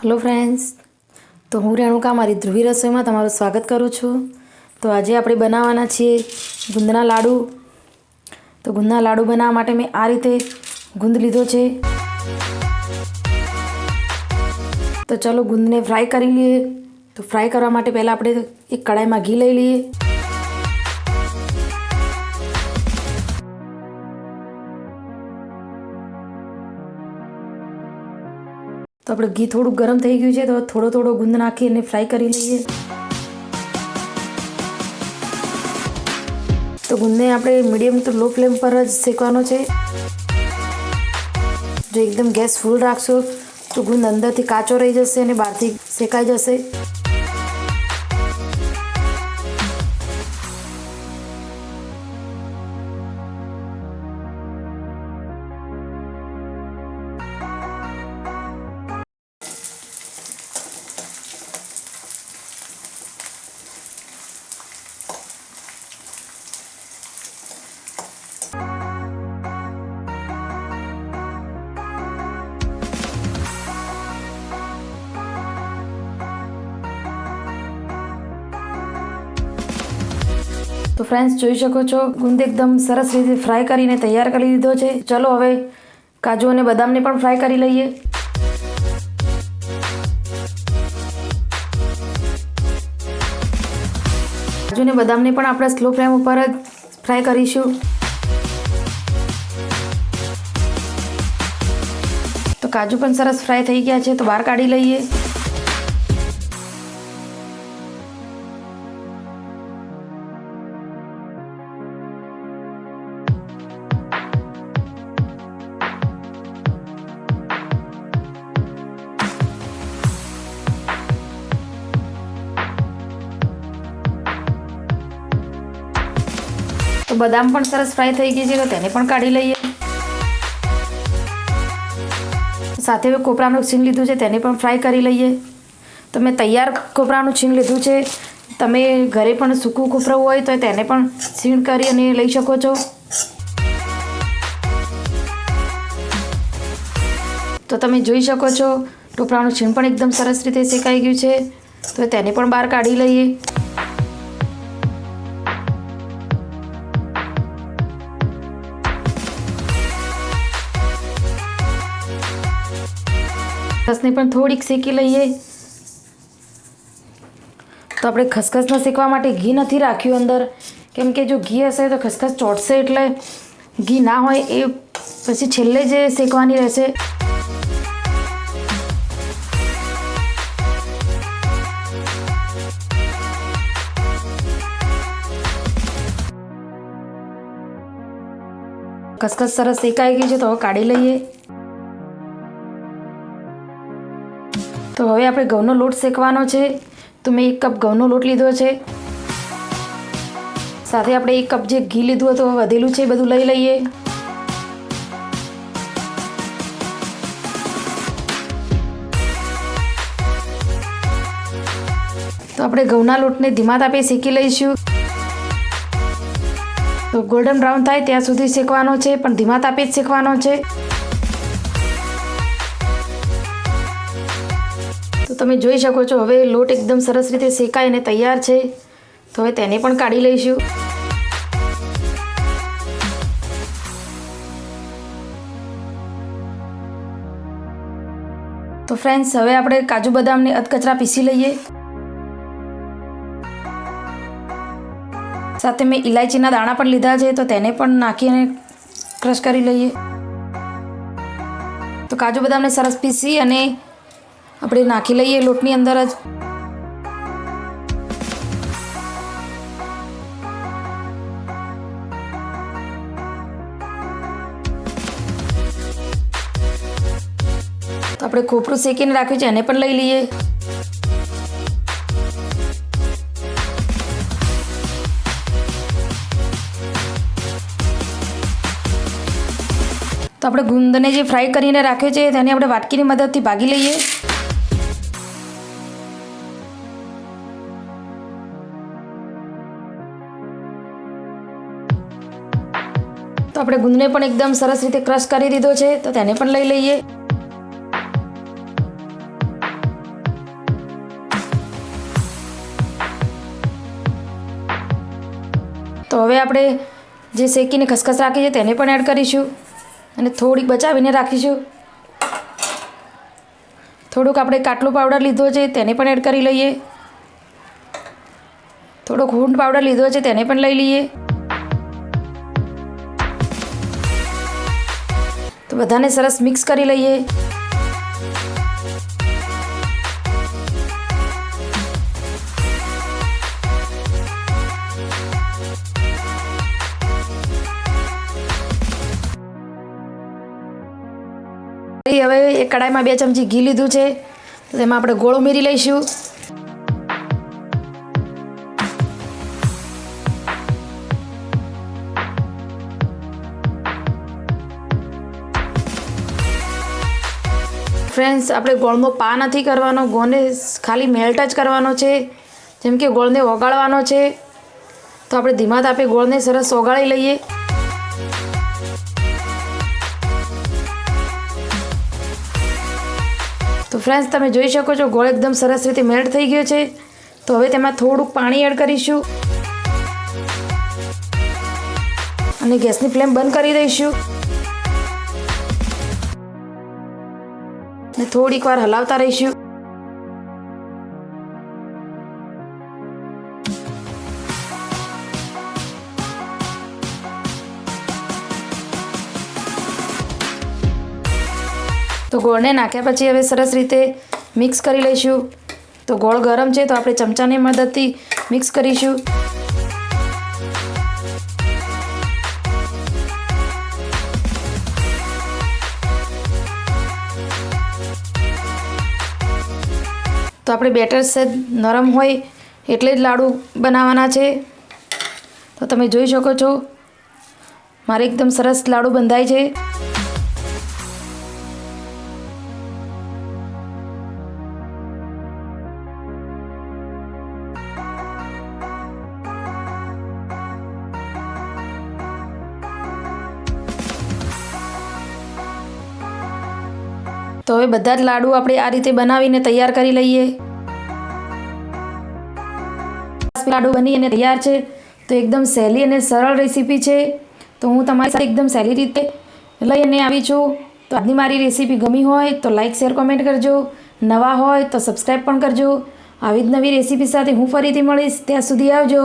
Hello friends, તો હું રેણુકા મારી ધ્રુવી રસોઈમાં તમારું સ્વાગત કરું છું। તો આજે આપણે બનાવવાના છીએ ગુંદના લાડુ। તો ગુંદના લાડુ બનાવવા માટે મેં આ રીતે ગુંદ લીધો છે। તો ચલો ગુંદને ફ્રાય કરી લઈએ। તો ફ્રાય કરવા માટે પહેલાં આપણે એક કડાઈમાં ઘી લઈ લઈએ। તો આપણે ઘી થોડું ગરમ થઈ ગયું છે, તો થોડો થોડો ગુંદ નાખી અને ફ્રાય કરી લઈએ। તો ગુંદને આપણે મીડિયમ ટુ લો ફ્લેમ પર જ શેકવાનો છે। જો એકદમ ગેસ ફૂલ રાખશો તો ગુંદ અંદરથી કાચો રહી જશે અને બહારથી શેકાઈ જશે। તો ફ્રેન્ડ્સ જોઈ શકો છો ગુંદ એકદમ સરસ રીતે ફ્રાય કરીને તૈયાર કરી લીધો છે। ચલો હવે કાજુ અને બદામને પણ ફ્રાય કરી લઈએ। કાજુ અને બદામને પણ આપણે સ્લો ફ્લેમ ઉપર જ ફ્રાય કરીશું। તો કાજુ પણ સરસ ફ્રાય થઈ ગયા છે, તો બહાર કાઢી લઈએ। તો બદામ પણ સરસ ફ્રાય થઈ ગઈ છે, તો તેને પણ કાઢી લઈએ। સાથે મેં કોપરાનું છીણ લીધું છે, તેને પણ ફ્રાય કરી લઈએ। તો મેં તૈયાર કોપરાનું છીણ લીધું છે, તમે ઘરે પણ સૂકું કોપરું હોય તો તેને પણ છીણ કરી અને લઈ શકો છો। તો તમે જોઈ શકો છો કોપરાનું છીણ પણ એકદમ સરસ રીતે શેકાઈ ગયું છે, તો તેને પણ બહાર કાઢી લઈએ। ખસખસને પણ થોડીક શેકી લઈએ। તો આપણે ખસખસને શેકવા માટે ઘી નથી રાખ્યું અંદર, કેમ કે જો ઘી હશે તો ખસખસ ચોટશે, એટલે ઘી ના હોય એ પછી છેલ્લે જ શેકવાની રહેશે। ખસખસ સરસ શેકાઈ ગઈ છે, તો હવે કાઢી લઈએ। તો હવે આપણે ઘઉંનો લોટ શેકવાનો છે। તો મેં 1 કપ ઘઉંનો લોટ લીધો છે, સાથે આપણે 1 કપ જે ઘી લીધું હતું વધેલું છે એ બધું લઈ લઈએ। તો આપણે ઘઉંના લોટને ધીમા તાપે શેકી લઈશું। તો ગોલ્ડન બ્રાઉન થાય ત્યાં સુધી શેકવાનો છે, પણ ધીમા તાપે જ શેકવાનો છે। તો તમે જોઈ શકો છો હવે લોટ એકદમ સરસ રીતે શેકાઈ અને તૈયાર છે, તો હવે તેને પણ કાઢી લઈશું। તો ફ્રેન્ડ્સ હવે આપણે કાજુ બદામને અધકચરા પીસી લઈએ। સાથે મેં ઇલાયચીના દાણા પણ લીધા છે, તો તેને પણ નાખીને ક્રશ કરી લઈએ। તો કાજુ બદામને સરસ પીસી અને આપણે નાખી લઈએ લોટની અંદર જ। તો આપણે ખોપરું શેકીને રાખ્યું છે, એને પણ લઈ લઈએ। તો આપણે ગુંદને જે ફ્રાય કરીને રાખ્યો છે તેને આપણે વાટકીની મદદથી ભાગી લઈએ। તો આપણે ગુંદને પણ એકદમ સરસ રીતે ક્રશ કરી દીધો છે, તો તેને પણ લઈ લઈએ. તો હવે આપણે જે શેકીને ખસખસ રાખી છે તેને પણ એડ કરીશું અને થોડીક બચાવીને રાખીશું. થોડુંક આપણે કાટલો પાવડર લીધો છે તેને પણ એડ કરી લઈએ. થોડોક હૂંડ પાવડર લીધો છે તેને પણ લઈ લઈએ. તો બધાને સરસ મિક્સ કરી લઈએ. હવે એક કડાઈમાં 2 ચમચી ઘી લીધું છે, તો તેમાં આપણે ગોળ ઉમેરી લઈશું. ફ્રેન્ડ્સ, આપણે ગોળનો પા નથી કરવાનો, ગોળને ખાલી મેલ્ટ જ કરવાનો છે. જેમ કે ગોળને ઓગાળવાનો છે, તો આપણે ધીમા તાપે ગોળને સરસ ઓગાળી લઈએ. તો ફ્રેન્ડ્સ, તમે જોઈ શકો છો ગોળ એકદમ સરસ રીતે મેલ્ટ થઈ ગયો છે. તો હવે તેમાં થોડુંક પાણી એડ કરીશું અને ગેસની ફ્લેમ બંધ કરી દઈશું અને થોડીક વાર હલાવતા રહીશું. તો ગોળને નાખ્યા પછી હવે સરસ રીતે મિક્સ કરી લઈશું. તો ગોળ ગરમ છે, તો આપણે ચમચાની મદદથી મિક્સ કરીશું. તો આપણે બેટર સહેજ નરમ હોય એટલે જ લાડુ બનાવવાના છે. તો તમે જોઈ શકો છો મારે એકદમ સરસ લાડુ બંધાય છે. તો હવે બધા જ લાડુ આપણે આ રીતે બનાવીને તૈયાર કરી લઈએ. લાડુ બનીને તૈયાર છે. તો એકદમ સહેલી અને સરળ રેસીપી છે. તો હું તમારી સાથે એકદમ સહેલી રીતે લઈને આવી છું. તો આજની મારી રેસીપી ગમી હોય તો લાઈક, શેર, કોમેન્ટ કરજો. નવા હોય તો સબસ્ક્રાઈબ પણ કરજો. આવી જ નવી રેસીપી સાથે હું ફરીથી મળીશ. ત્યાં સુધી આવજો.